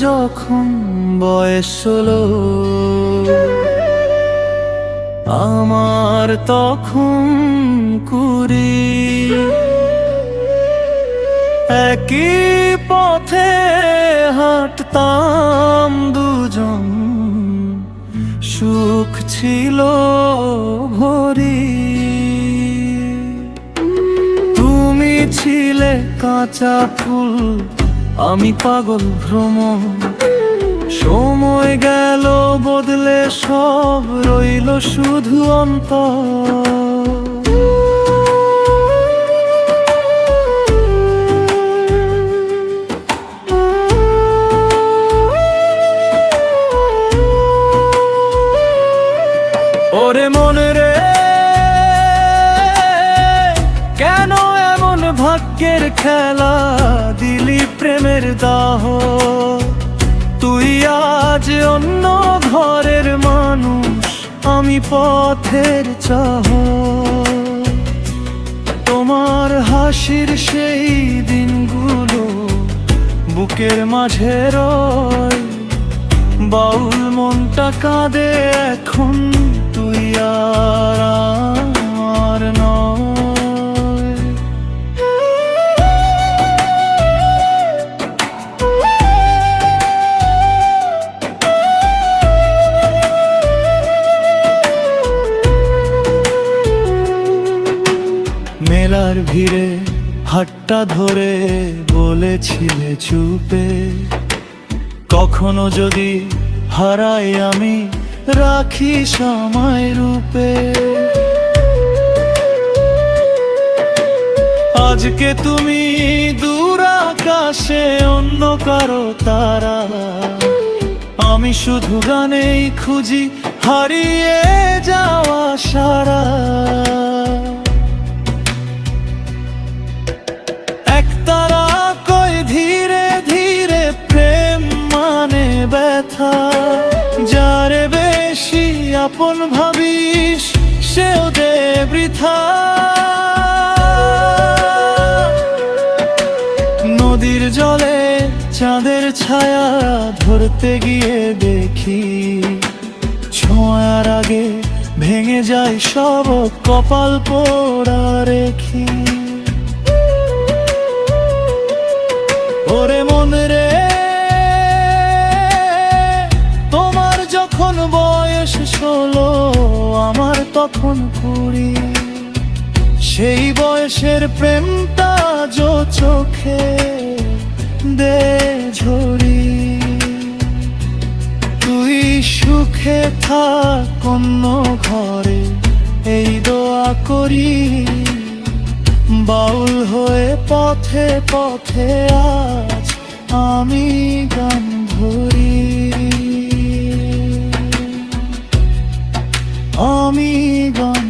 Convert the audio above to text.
যখন বয়স হলো, আমার তখন 20। একই পথে হাঁটতাম দুজন, সুখ ছিল ভরি। তুমি ছিলে কাঁচা ফুল, আমি পাগল ভ্রমণ। সময় গেল বদলে, সব রইল শুধু অন্তর। ওরে মন রে, কেন এমন ভাগ্যের খেলা দিলি প্রেমের দাহ। তুই আজ অন্য ঘরের মানুষ, আমি পথের চাহ। তোমার হাসির সেই দিনগুলো বুকের মাঝে রয়। বাউল মনটা কাঁদে এখন, তুই আর আমার নয়। মেলার ভিড়ে হাতটা ধরে বলেছিলে চুপে, কখনো যদি হারাই আমি রাখি সময় রূপে। আজকে তুমি দূর আকাশে অন্য কারো তারা, আমি শুধু গানেই খুঁজি হারিয়ে যাওয়া সারা। একতারা কই ধীরে ধীরে প্রেম মানে ব্যথা। যারে বেশি আপন ভাবিস সেও দে বৃথা। নদীর জলে চাঁদের ছায়া ধরতে গিয়ে দেখি, ছোঁয়ার আগে ভেঙে যায় সব কপাল পোড়া রেখি। ওরে মন রে, তোমার যখন বয়স 16, আমার তখন 20। সেই বয়সের প্রেমটা যো চোখে দে ঝরি। তুই সুখে থাক অন্য ঘরে, এই দোয়া করি। বাউল হয়ে পথে পথে আজ আমি গান ধরি, আমি গান